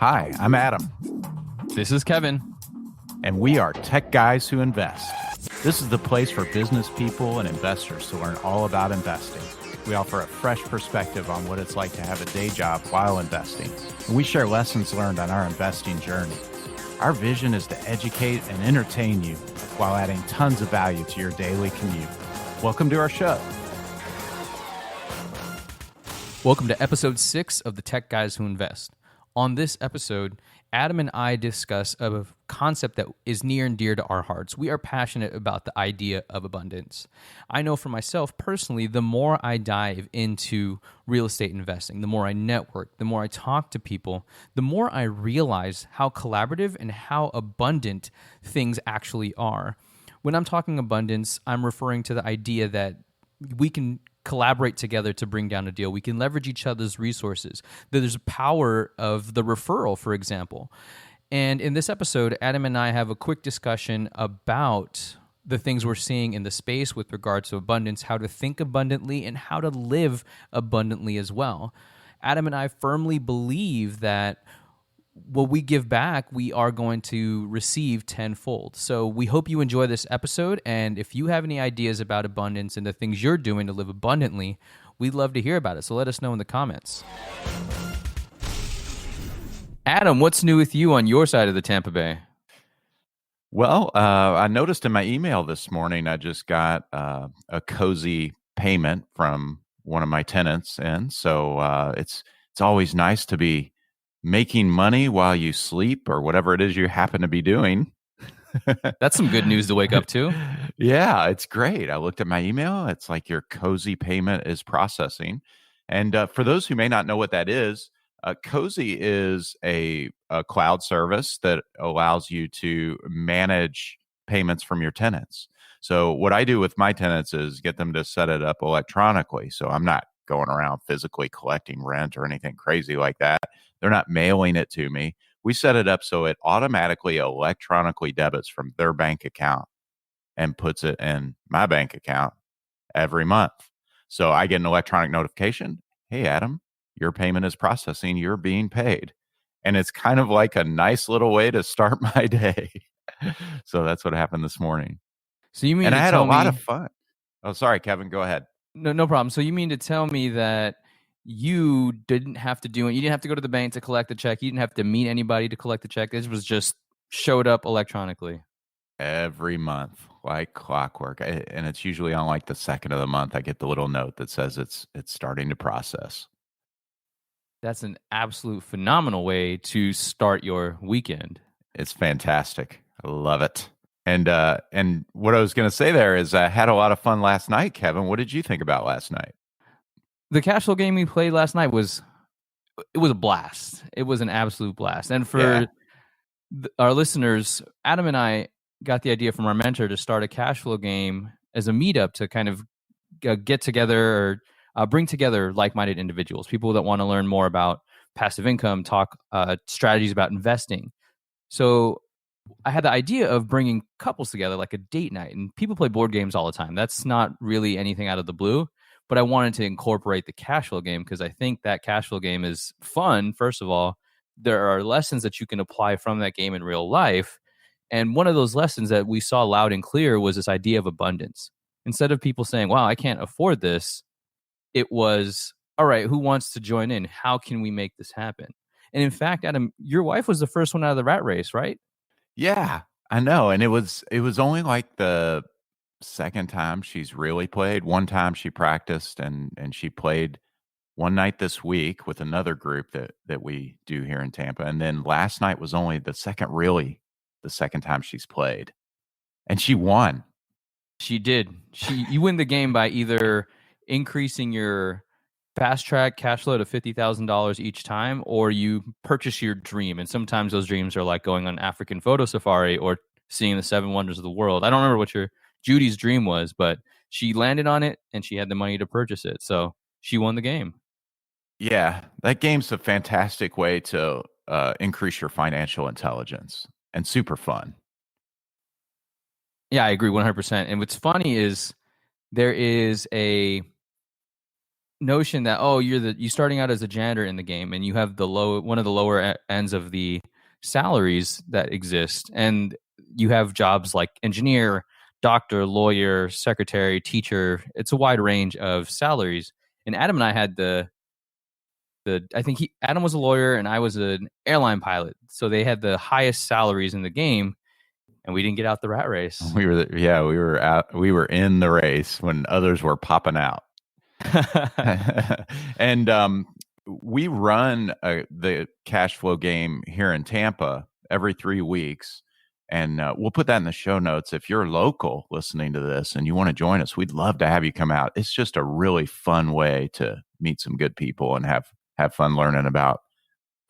Hi, I'm Adam, This is Kevin. and we are Tech Guys Who Invest. This is the place for business people and investors to learn all about investing. We offer a fresh perspective on what it's like to have a day job while investing, and we share lessons learned on our investing journey. Our vision is to educate and entertain you while adding tons of value to your daily commute. Welcome to our show. Welcome to episode 6 of the Tech Guys Who Invest. On this episode, Adam and I discuss a concept that is near and dear to our hearts. We are passionate about the idea of abundance. I know for myself personally, the more I dive into real estate investing, the more I network, the more I talk to people, the more I realize how collaborative and how abundant things actually are. When I'm talking abundance, I'm referring to the idea that we can collaborate together to bring down a deal. We can leverage each other's resources. There's a power of the referral, for example. And in this episode, Adam and I have a quick discussion about the things we're seeing in the space with regards to abundance, how to think abundantly, and how to live abundantly as well. Adam and I firmly believe that what we give back, we are going to receive tenfold. So we hope you enjoy this episode. And if you have any ideas about abundance and the things you're doing to live abundantly, we'd love to hear about it. So let us know in the comments. Adam, what's new with you on your side of the Tampa Bay? Well, I noticed in my email this morning, I just got a cozy payment from one of my tenants. And so it's always nice to be making money while you sleep or whatever it is you happen to be doing. That's some good news to wake up to. Yeah, it's great. I looked at my email. It's like your cozy payment is processing. And for those who may not know what that is, Cozy is a cloud service that allows you to manage payments from your tenants. So what I do with my tenants is get them to set it up electronically. So I'm not going around physically collecting rent or anything crazy like that. They're not mailing it to me. We set it up so it automatically electronically debits from their bank account and puts it in my bank account every month. So I get an electronic notification. Hey, Adam, your payment is processing. You're being paid. And it's kind of like a nice little way to start my day. So that's what happened this morning. So you mean And to I had a tell lot me, of fun. Oh, sorry, Kevin, go ahead. no problem. So you mean to tell me that you didn't have to do it. You didn't have to go to the bank to collect the check. You didn't have to meet anybody to collect the check. This was just showed up electronically. Every month, like clockwork. And it's usually on like the second of the month. I get the little note that says it's starting to process. That's an absolute phenomenal way to start your weekend. It's fantastic. I love it. And what I was going to say there is I had a lot of fun last night, Kevin. What did you think about last night? The cash flow game we played last night was a blast. It was an absolute blast. And for our listeners, Adam and I got the idea from our mentor to start a cash flow game as a meetup to kind of get together or bring together like-minded individuals, people that want to learn more about passive income, talk strategies about investing. So I had the idea of bringing couples together like a date night, and people play board games all the time. That's not really anything out of the blue, but I wanted to incorporate the cash flow game because I think that cash flow game is fun. First of all, there are lessons that you can apply from that game in real life. And one of those lessons that we saw loud and clear was this idea of abundance. Instead of people saying, wow, I can't afford this, it was, all right, who wants to join in? How can we make this happen? And in fact, Adam, your wife was the first one out of the rat race, right? Yeah, I know. And it was only like the second time she's really played. One time she practiced and she played one night this week with another group that we do here in Tampa. And then last night was only the second time she's played. And she won. She did. You win the game by either increasing your fast track cash flow to $50,000 each time, or you purchase your dream. And sometimes those dreams are like going on African photo safari or seeing the 7 wonders of the world. I don't remember what Judy's dream was, but she landed on it and she had the money to purchase it. So she won the game. Yeah, that game's a fantastic way to increase your financial intelligence and super fun. Yeah, I agree 100%. And what's funny is there is notion that, oh, you starting out as a janitor in the game and you have the low one of the lower ends of the salaries that exist, and you have jobs like engineer, doctor, lawyer, secretary, teacher. It's a wide range of salaries. And Adam and I had the I think he Adam was a lawyer and I was an airline pilot, so they had the highest salaries in the game, and we didn't get out the rat race. We were in the race when others were popping out. And we run the cash flow game here in Tampa every 3 weeks. And we'll put that in the show notes. If you're local listening to this and you want to join us, we'd love to have you come out. It's just a really fun way to meet some good people and have fun learning about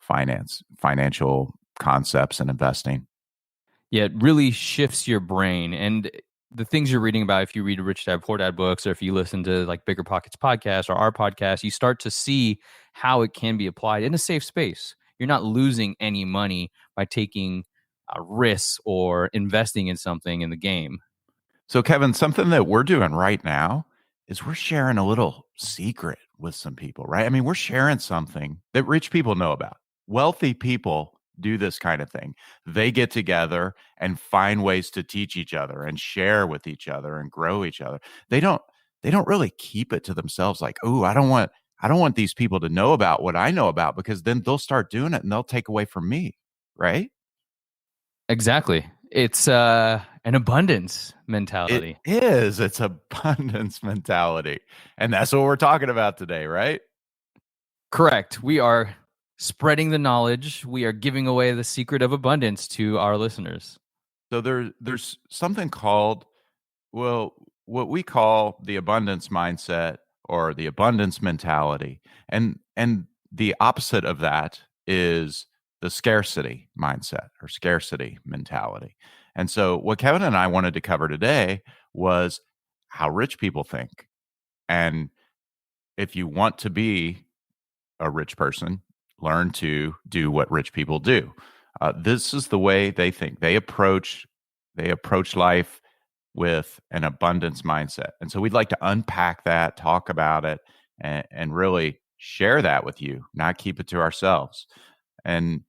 financial concepts and investing. Yeah, it really shifts your brain. And the things you're reading about, if you read Rich Dad Poor Dad books, or if you listen to like Bigger Pockets podcast or our podcast, you start to see how it can be applied in a safe space. You're not losing any money by taking risks or investing in something in the game. So, Kevin, something that we're doing right now is we're sharing a little secret with some people, right? I mean, we're sharing something that rich people know about. Wealthy people do this kind of thing. They get together and find ways to teach each other and share with each other and grow each other. They don't really keep it to themselves like, "Oh, I don't want these people to know about what I know about because then they'll start doing it and they'll take away from me." Right? Exactly. It's an abundance It mentality. is. It's abundance mentality. And that's what we're talking about today, right? Correct. We are spreading the knowledge. We are giving away the secret of abundance to our listeners. So there's something called, well, what we call the abundance mindset or the abundance mentality. And the opposite of that is the scarcity mindset or scarcity mentality. And so what Kevin and I wanted to cover today was how rich people think. And if you want to be a rich person, learn to do what rich people do. This is the way they think. They approach life with an abundance mindset, and so we'd like to unpack that, talk about it, and really share that with you, not keep it to ourselves. And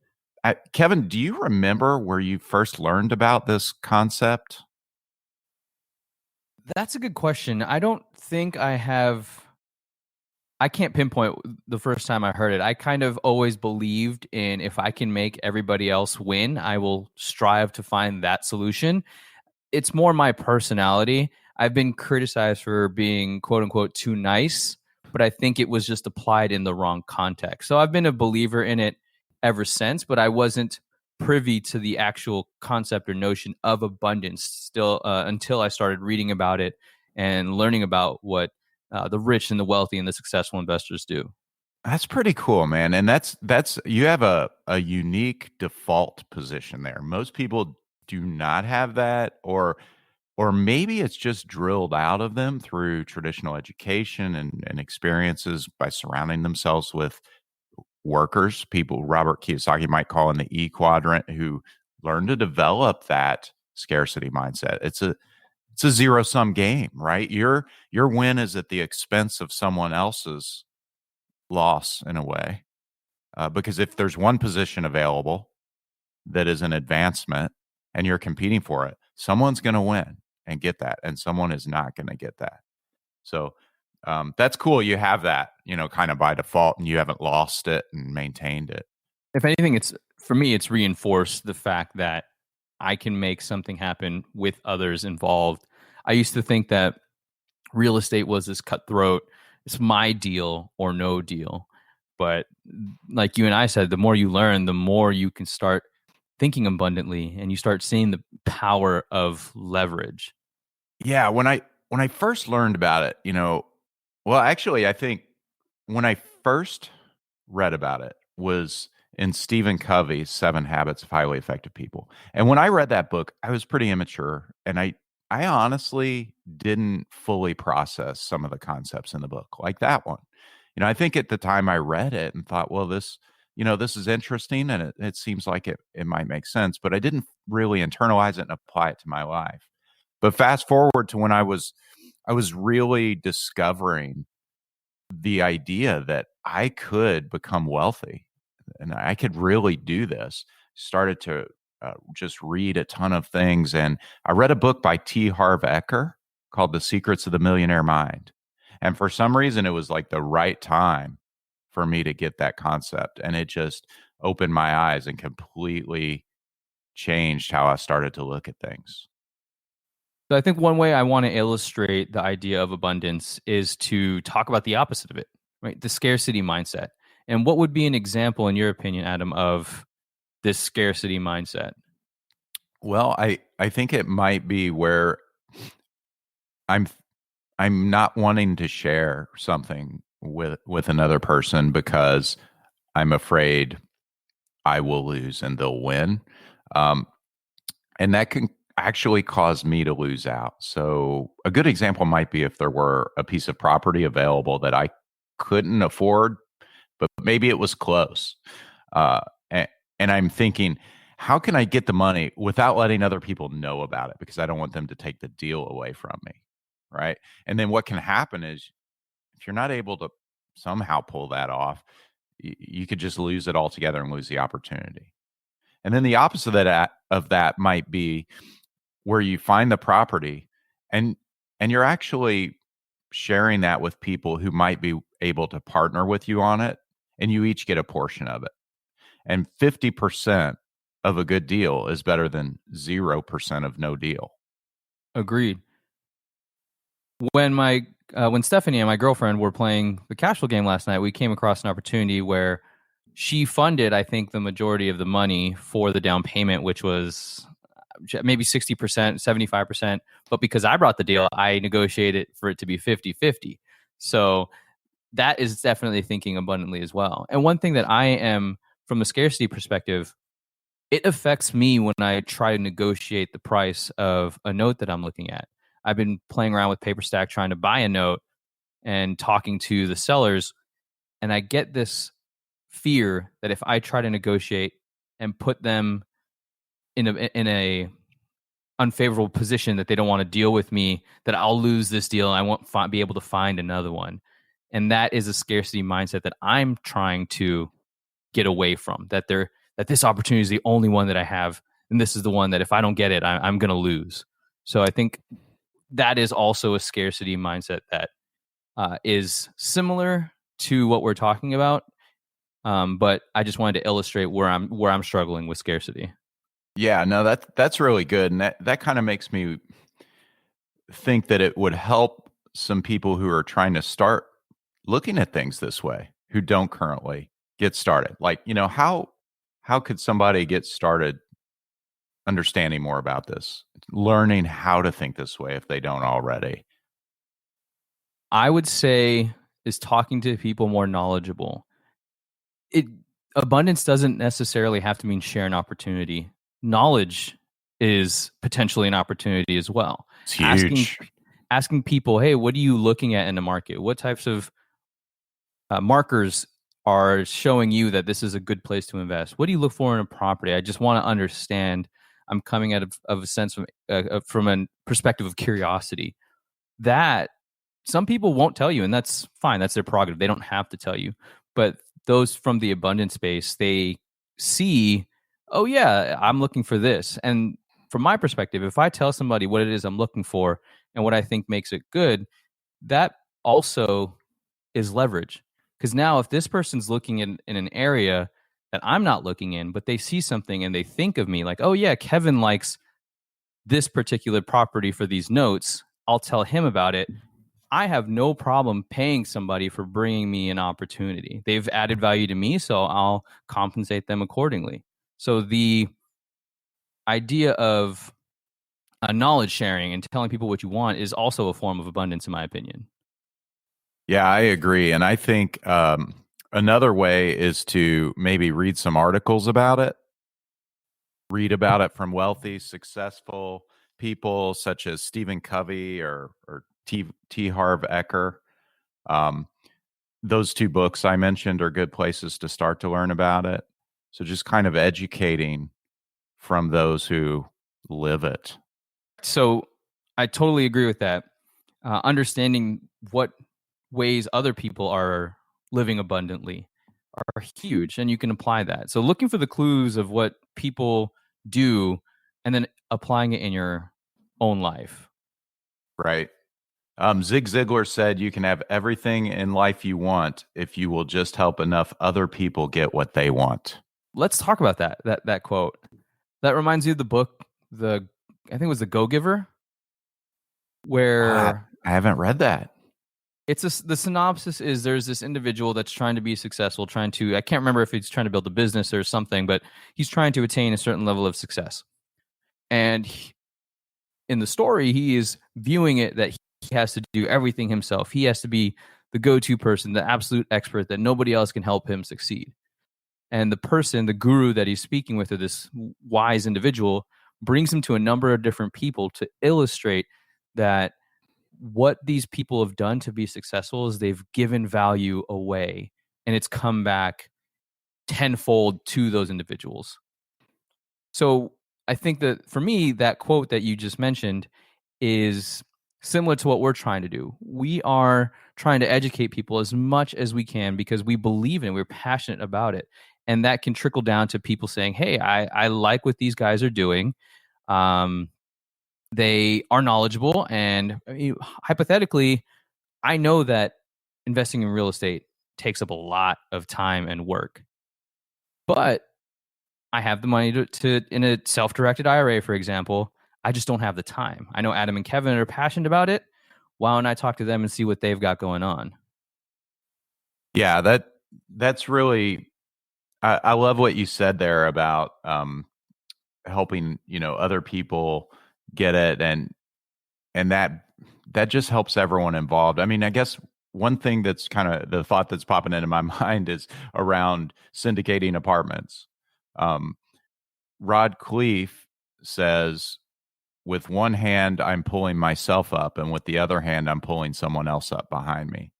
Kevin, do you remember where you first learned about this concept? That's a good question. I don't think I have. I can't pinpoint the first time I heard it. I kind of always believed in, if I can make everybody else win, I will strive to find that solution. It's more my personality. I've been criticized for being quote unquote too nice, but I think it was just applied in the wrong context. So I've been a believer in it ever since, but I wasn't privy to the actual concept or notion of abundance still until I started reading about it and learning about what the rich and the wealthy and the successful investors do. That's pretty cool, man. And that's you have a unique default position there. Most people do not have that, or maybe it's just drilled out of them through traditional education and experiences by surrounding themselves with workers, people Robert Kiyosaki might call in the E quadrant, who learn to develop that scarcity mindset. It's a zero sum game, right? Your win is at the expense of someone else's loss in a way. Because if there's one position available that is an advancement and you're competing for it, someone's going to win and get that, and someone is not going to get that. So that's cool. You have that, kind of by default, and you haven't lost it and maintained it. If anything, it's for me, it's reinforced the fact that I can make something happen with others involved. I used to think that real estate was this cutthroat, it's my deal or no deal. But like you and I said, the more you learn, the more you can start thinking abundantly and you start seeing the power of leverage. Yeah, when I first learned about it, well, actually, I think when I first read about it was in Stephen Covey's 7 Habits of Highly Effective People. And when I read that book, I was pretty immature, and I honestly didn't fully process some of the concepts in the book, like that one. I think at the time I read it and thought, well, this is interesting, and it seems like it might make sense, but I didn't really internalize it and apply it to my life. But fast forward to when I was really discovering the idea that I could become wealthy and I could really do this. Started to just read a ton of things. And I read a book by T. Harv Eker called The Secrets of the Millionaire Mind. And for some reason, it was like the right time for me to get that concept. And it just opened my eyes and completely changed how I started to look at things. So I think one way I want to illustrate the idea of abundance is to talk about the opposite of it, right? The scarcity mindset. And what would be an example, in your opinion, Adam, of this scarcity mindset? Well, I think it might be where I'm I'm not wanting to share something with another person because I'm afraid I will lose and they'll win. Um, and that can actually cause me to lose out. So a good example might be if there were a piece of property available that I couldn't afford, but maybe it was close. Uh, and, and I'm thinking, how can I get the money without letting other people know about it? Because I don't want them to take the deal away from me. Right. And then what can happen is if you're not able to somehow pull that off, you could just lose it altogether and lose the opportunity. And then the opposite of that might be where you find the property and you're actually sharing that with people who might be able to partner with you on it, and you each get a portion of it. And 50% of a good deal is better than 0% of no deal. Agreed. When Stephanie and my girlfriend were playing the cash flow game last night, we came across an opportunity where she funded, I think, the majority of the money for the down payment, which was maybe 60%, 75%. But because I brought the deal, I negotiated for it to be 50-50. So that is definitely thinking abundantly as well. And one thing that I am, from a scarcity perspective, it affects me when I try to negotiate the price of a note that I'm looking at. I've been playing around with PaperStack trying to buy a note and talking to the sellers, and I get this fear that if I try to negotiate and put them in a unfavorable position that they don't want to deal with me, that I'll lose this deal and I won't be able to find another one. And that is a scarcity mindset that I'm trying to get away from. That this opportunity is the only one that I have, and this is the one that if I don't get it, I'm going to lose. So I think that is also a scarcity mindset that is similar to what we're talking about. But I just wanted to illustrate where I'm struggling with scarcity. Yeah, no, that's really good. And that kind of makes me think that it would help some people who are trying to start looking at things this way, who don't currently get started. Like, how could somebody get started understanding more about this, learning how to think this way if they don't already? I would say is talking to people more knowledgeable. It Abundance doesn't necessarily have to mean share an opportunity. Knowledge is potentially an opportunity as well. It's Asking huge. asking people, hey, what are you looking at in the market? What types of markers are showing you that this is a good place to invest? What do you look for in a property? I just want to understand. I'm coming out of a sense from a perspective of curiosity. That some people won't tell you, and that's fine. That's their prerogative. They don't have to tell you. But those from the abundance space, they see, oh yeah, I'm looking for this. And from my perspective, if I tell somebody what it is I'm looking for and what I think makes it good, that also is leverage. Because now if this person's looking in an area that I'm not looking in, but they see something and they think of me like, oh yeah, Kevin likes this particular property for these notes, I'll tell him about it. I have no problem paying somebody for bringing me an opportunity. They've added value to me, so I'll compensate them accordingly. So the idea of knowledge sharing and telling people what you want is also a form of abundance, in my opinion. Yeah, I agree. And I think another way is to maybe read some articles about it, read about it from wealthy, successful people such as Stephen Covey or T. Harv Eker. Um, those two books I mentioned are good places to start to learn about it. So just kind of educating from those who live it. So I totally agree with that. Understanding what ways other people are living abundantly are huge, and you can apply that. So looking for the clues of what people do and then applying it in your own life. Right. Zig Ziglar said you can have everything in life you want if you will just help enough other people get what they want. Let's talk about that quote. That reminds you of the book, the I think it was The Go Giver, I, where I haven't read that. the synopsis is there's this individual that's trying to be successful, trying to, I can't remember if he's trying to build a business or something, but he's trying to attain a certain level of success. And in the story, he is viewing it that he has to do everything himself. He has to be the go-to person, the absolute expert, that nobody else can help him succeed. And the person, the guru that he's speaking with, or this wise individual, brings him to a number of different people to illustrate that what these people have done to be successful is they've given value away, and it's come back tenfold to those individuals. So I think that for me, that quote that you just mentioned is similar to what we're trying to do. We are trying to educate people as much as we can because we believe in it, we're passionate about it. And that can trickle down to people saying, hey, I like what these guys are doing. Um, they are knowledgeable. And hypothetically, I know that investing in real estate takes up a lot of time and work. But I have the money to in a self-directed IRA, for example. I just don't have the time. I know Adam and Kevin are passionate about it. Why don't I talk to them and see what they've got going on? Yeah, that's really. I love what you said there about helping other people get it, and that just helps everyone involved. I mean, I guess one thing that's kind of the thought that's popping into my mind is around syndicating apartments. Um, Rod Cleef says, with one hand, I'm pulling myself up, and with the other hand, I'm pulling someone else up behind me.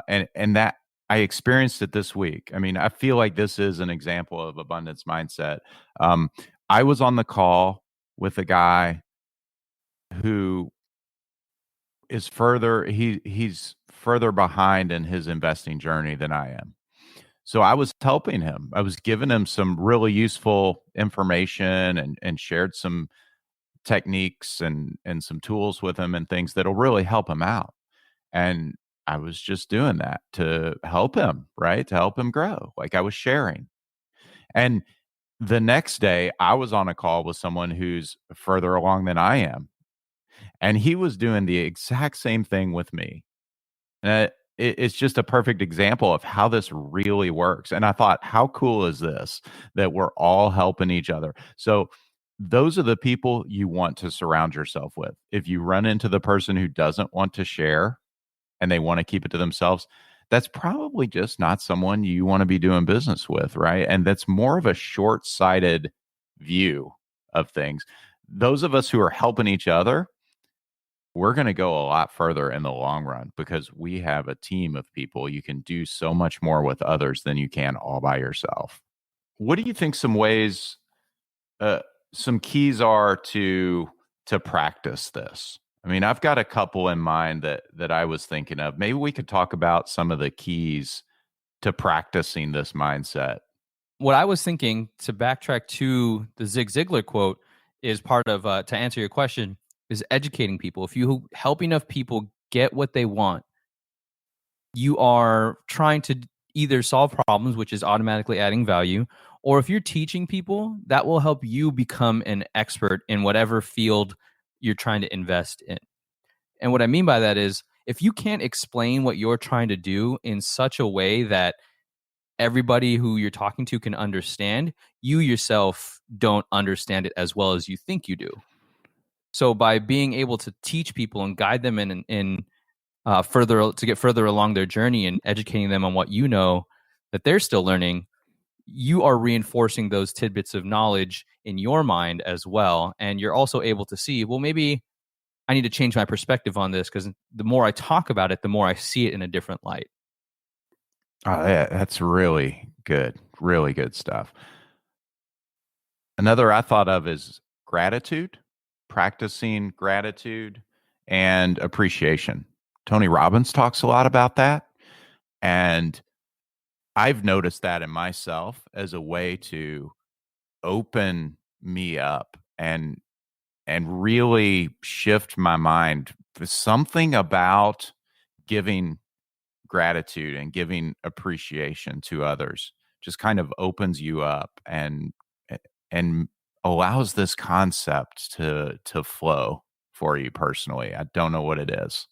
And that I experienced it this week. I mean, I feel like this is an example of abundance mindset. Um, I was on the call with a guy who is he's further behind in his investing journey than I am. So I was helping him. I was giving him some really useful information and shared some techniques and some tools with him and things that'll really help him out. And I was just doing that to help him, right? To help him grow. Like I was sharing. And the next day, I was on a call with someone who's further along than I am. And he was doing the exact same thing with me. It's just a perfect example of how this really works. And I thought, how cool is this that we're all helping each other? So, those are the people you want to surround yourself with. If you run into the person who doesn't want to share and they want to keep it to themselves, that's probably just not someone you want to be doing business with, right? And that's more of a short sighted view of things. Those of us who are helping each other, we're going to go a lot further in the long run because we have a team of people. You can do so much more with others than you can all by yourself. What do you think some ways, uh, some keys are to practice this? I mean, I've got a couple in mind that I was thinking of. Maybe we could talk about some of the keys to practicing this mindset. What I was thinking, to backtrack to the Zig Ziglar quote, is part of, to answer your question, is educating people. If you help enough people get what they want, you are trying to either solve problems, which is automatically adding value, or if you're teaching people, that will help you become an expert in whatever field you're trying to invest in. And what I mean by that is, if you can't explain what you're trying to do in such a way that everybody who you're talking to can understand, you yourself don't understand it as well as you think you do. So by being able to teach people and guide them in further to get further along their journey and educating them on what you know that they're still learning, you are reinforcing those tidbits of knowledge in your mind as well. And you're also able to see, well, maybe I need to change my perspective on this because the more I talk about it, the more I see it in a different light. Oh, yeah, that's really good stuff. Another I thought of is gratitude, practicing gratitude and appreciation. Tony Robbins talks a lot about that. And I've noticed that in myself as a way to open me up and really shift my mind. There's something about giving gratitude and giving appreciation to others just kind of opens you up and allows this concept to flow for you personally. I don't know what it is.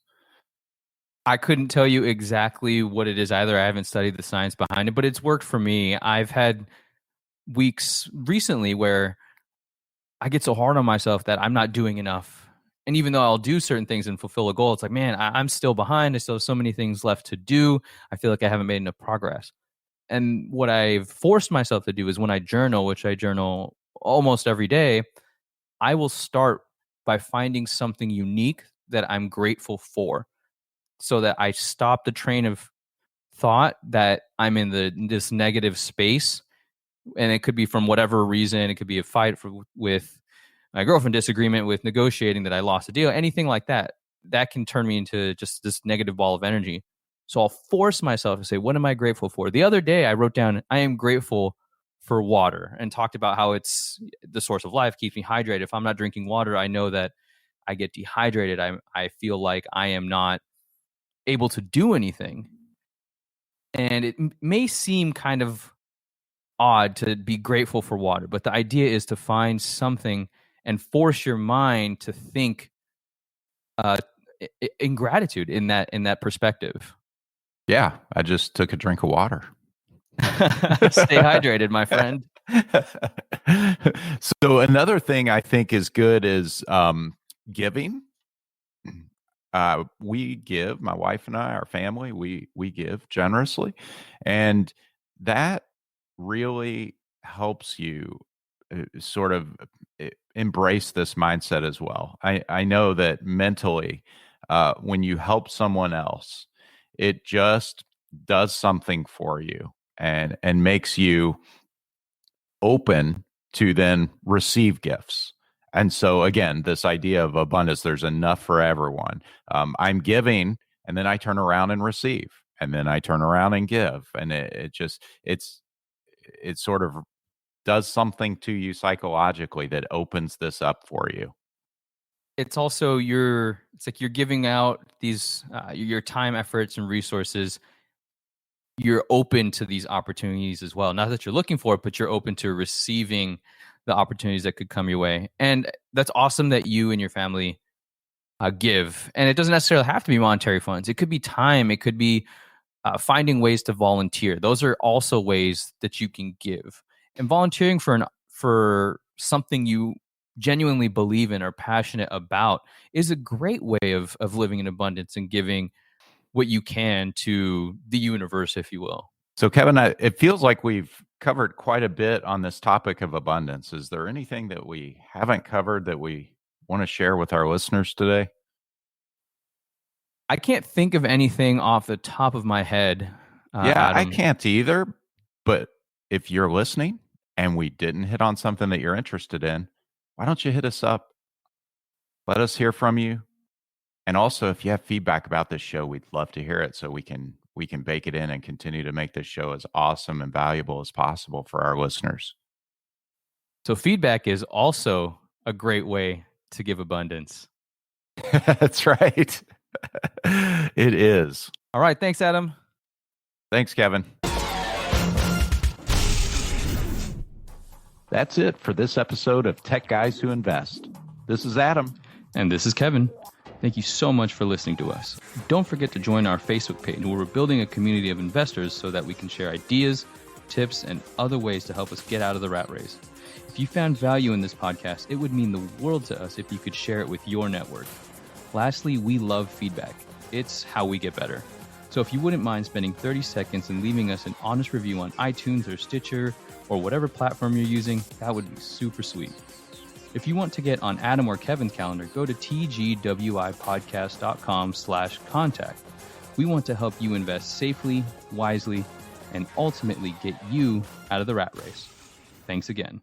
I couldn't tell you exactly what it is either. I haven't studied the science behind it, but it's worked for me. I've had weeks recently where I get so hard on myself that I'm not doing enough. And even though I'll do certain things and fulfill a goal, it's like, man, I'm still behind. I still have so many things left to do. I feel like I haven't made enough progress. And what I've forced myself to do is when I journal, which I journal almost every day, I will start by finding something unique that I'm grateful for so that I stop the train of thought that I'm in this negative space. And it could be from whatever reason. It could be a fight with my girlfriend, disagreement with negotiating that I lost a deal, anything like that. That can turn me into just this negative ball of energy. So I'll force myself to say, what am I grateful for? The other day I wrote down, I am grateful for water, and talked about how it's the source of life, keeps me hydrated. If I'm not drinking water, I know that I get dehydrated. I feel like I am not able to do anything. And it may seem kind of odd to be grateful for water, but the idea is to find something and force your mind to think in gratitude in that perspective. Yeah, I just took a drink of water. Stay hydrated, my friend. So another thing I think is good is giving. We give, my wife and I, our family, we give generously, and that really helps you sort of embrace this mindset as well. I know that mentally, when you help someone else, it just does something for you and makes you open to then receive gifts. And so again, this idea of abundance, there's enough for everyone. I'm giving, and then I turn around and receive, and then I turn around and give, and it sort of does something to you psychologically that opens this up for you. It's also it's like you're giving out these your time, efforts, and resources. You're open to these opportunities as well. Not that you're looking for it, but you're open to receiving the opportunities that could come your way. And that's awesome that you and your family give. And it doesn't necessarily have to be monetary funds. It could be time. It could be finding ways to volunteer. Those are also ways that you can give. And volunteering for something you genuinely believe in or passionate about is a great way of living in abundance and giving what you can to the universe, if you will. So, Kevin, it feels like we've covered quite a bit on this topic of abundance. Is there anything that we haven't covered that we want to share with our listeners today? I can't think of anything off the top of my head. Yeah, Adam. I can't either. But if you're listening and we didn't hit on something that you're interested in, why don't you hit us up? Let us hear from you. And also, if you have feedback about this show, we'd love to hear it so we can bake it in and continue to make this show as awesome and valuable as possible for our listeners. So feedback is also a great way to give abundance. That's right. It is. All right. Thanks, Adam. Thanks, Kevin. That's it for this episode of Tech Guys Who Invest. This is Adam. And this is Kevin. Thank you so much for listening to us. Don't forget to join our Facebook page where we're building a community of investors so that we can share ideas, tips, and other ways to help us get out of the rat race. If you found value in this podcast, it would mean the world to us if you could share it with your network. Lastly, we love feedback. It's how we get better. So if you wouldn't mind spending 30 seconds and leaving us an honest review on iTunes or Stitcher or whatever platform you're using, that would be super sweet. If you want to get on Adam or Kevin's calendar, go to tgwipodcast.com/contact. We want to help you invest safely, wisely, and ultimately get you out of the rat race. Thanks again.